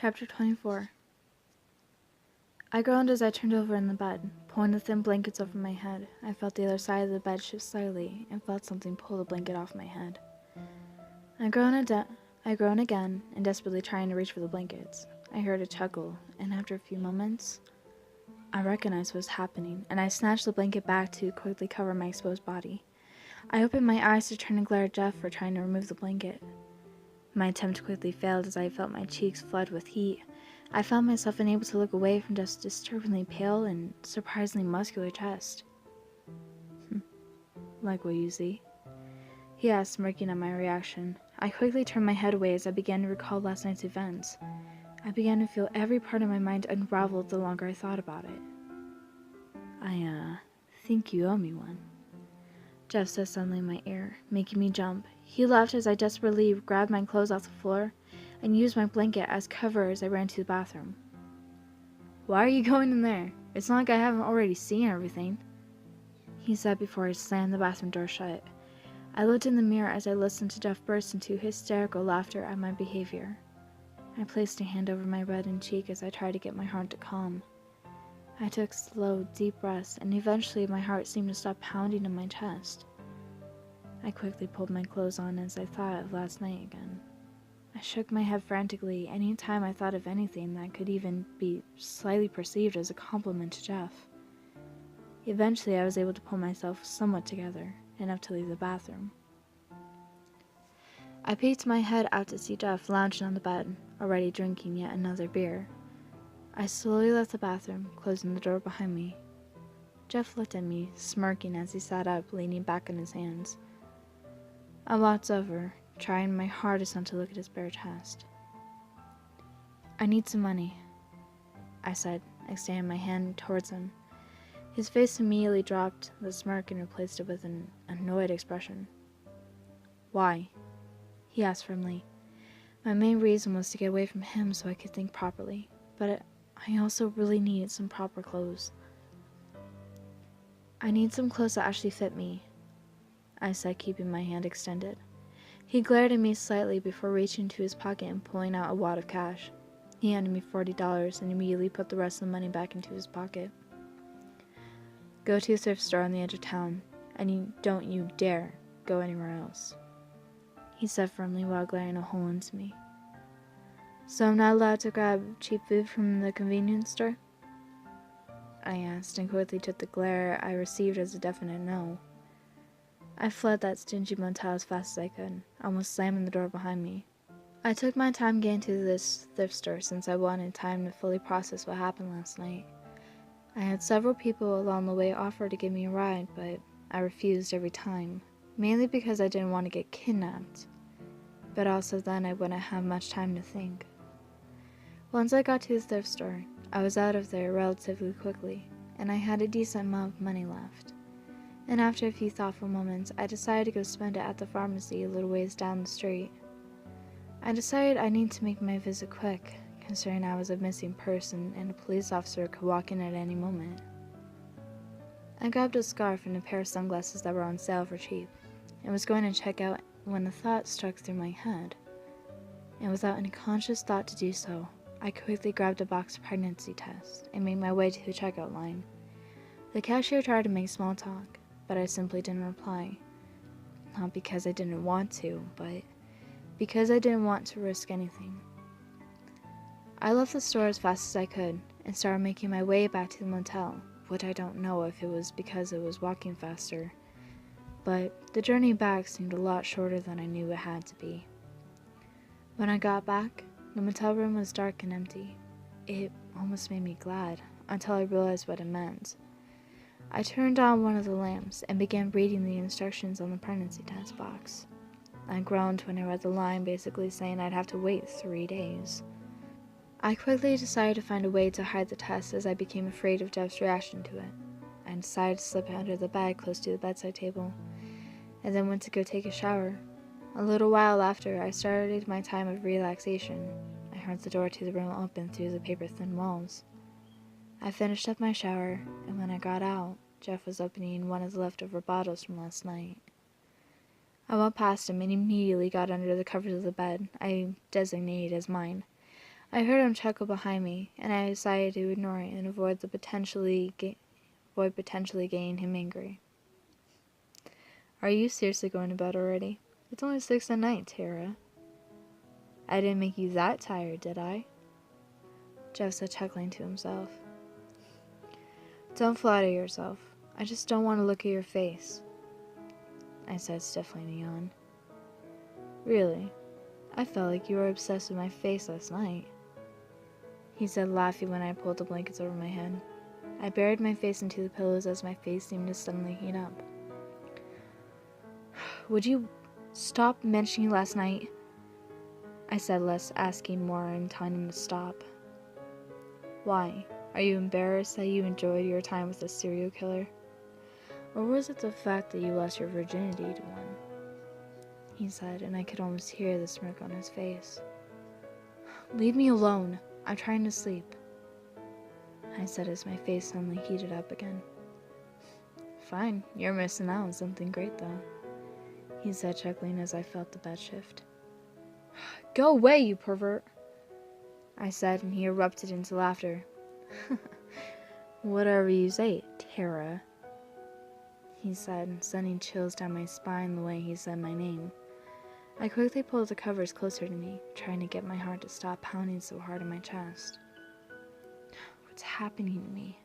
Chapter 24. I groaned as I turned over in the bed, pulling the thin blankets over my head. I felt the other side of the bed shift slightly and felt something pull the blanket off my head. I groaned again and desperately trying to reach for the blankets. I heard a chuckle, and after a few moments, I recognized what was happening, and I snatched the blanket back to quickly cover my exposed body. I opened my eyes to turn and glare at Jeff for trying to remove the blanket. My attempt quickly failed as I felt my cheeks flood with heat. I found myself unable to look away from Jeff's disturbingly pale and surprisingly muscular chest. Like what you see? He asked, smirking at my reaction. I quickly turned my head away as I began to recall last night's events. I began to feel every part of my mind unravel the longer I thought about it. I think you owe me one, Jeff said suddenly in my ear, making me jump. He laughed as I desperately grabbed my clothes off the floor and used my blanket as cover as I ran to the bathroom. Why are you going in there? It's not like I haven't already seen everything, he said before I slammed the bathroom door shut. I looked in the mirror as I listened to Jeff burst into hysterical laughter at my behavior. I placed a hand over my reddened cheek as I tried to get my heart to calm. I took slow, deep breaths, and eventually my heart seemed to stop pounding in my chest. I quickly pulled my clothes on as I thought of last night again. I shook my head frantically any time I thought of anything that could even be slightly perceived as a compliment to Jeff. Eventually I was able to pull myself somewhat together, enough to leave the bathroom. I peeked my head out to see Jeff lounging on the bed, already drinking yet another beer. I slowly left the bathroom, closing the door behind me. Jeff looked at me, smirking as he sat up, leaning back on his hands. I walked over, trying my hardest not to look at his bare chest. I need some money, I said, extending my hand towards him. His face immediately dropped the smirk and replaced it with an annoyed expression. Why? He asked firmly. My main reason was to get away from him so I could think properly, but I also really needed some proper clothes. I need some clothes that actually fit me, I said, keeping my hand extended. He glared at me slightly before reaching into his pocket and pulling out a wad of cash. He handed me $40 and immediately put the rest of the money back into his pocket. Go to a thrift store on the edge of town, and don't you dare go anywhere else, he said firmly while glaring a hole into me. So I'm not allowed to grab cheap food from the convenience store? I asked, and quickly took the glare I received as a definite no. I fled that stingy motel as fast as I could, almost slamming the door behind me. I took my time getting to this thrift store since I wanted time to fully process what happened last night. I had several people along the way offer to give me a ride, but I refused every time, mainly because I didn't want to get kidnapped, but also then I wouldn't have much time to think. Once I got to the thrift store, I was out of there relatively quickly, and I had a decent amount of money left. And after a few thoughtful moments, I decided to go spend it at the pharmacy a little ways down the street. I decided I need to make my visit quick, considering I was a missing person and a police officer could walk in at any moment. I grabbed a scarf and a pair of sunglasses that were on sale for cheap, and was going to check out when a thought struck through my head. And without any conscious thought to do so, I quickly grabbed a box of pregnancy tests and made my way to the checkout line. The cashier tried to make small talk, but I simply didn't reply. Not because I didn't want to, but because I didn't want to risk anything. I left the store as fast as I could and started making my way back to the motel, which I don't know if it was because it was walking faster, but the journey back seemed a lot shorter than I knew it had to be. When I got back, the motel room was dark and empty. It almost made me glad, until I realized what it meant. I turned on one of the lamps and began reading the instructions on the pregnancy test box. I groaned when I read the line basically saying I'd have to wait 3 days. I quickly decided to find a way to hide the test as I became afraid of Jeff's reaction to it. I decided to slip it under the bed close to the bedside table, and then went to go take a shower. A little while after I started my time of relaxation, I heard the door to the room open through the paper-thin walls. I finished up my shower, and when I got out, Jeff was opening one of the leftover bottles from last night. I walked past him and immediately got under the covers of the bed I designated as mine. I heard him chuckle behind me, and I decided to ignore it and avoid potentially getting him angry. Are you seriously going to bed already? It's only 6 at night, Tara. I didn't make you that tired, did I? Jeff said, chuckling to himself. Don't flatter yourself. I just don't want to look at your face, I said, stiffly a yawn. Really? I felt like you were obsessed with my face last night, he said, laughing when I pulled the blankets over my head. I buried my face into the pillows as my face seemed to suddenly heat up. Would you stop mentioning last night? I said, less asking more and telling him to stop. Why? Are you embarrassed that you enjoyed your time with a serial killer? Or was it the fact that you lost your virginity to one? He said, and I could almost hear the smirk on his face. Leave me alone. I'm trying to sleep, I said as my face suddenly heated up again. Fine, you're missing out on something great though, he said, chuckling as I felt the bed shift. Go away, you pervert, I said, and he erupted into laughter. Whatever you say, Tara, he said, sending chills down my spine the way he said my name. I quickly pulled the covers closer to me, trying to get my heart to stop pounding so hard in my chest. What's happening to me?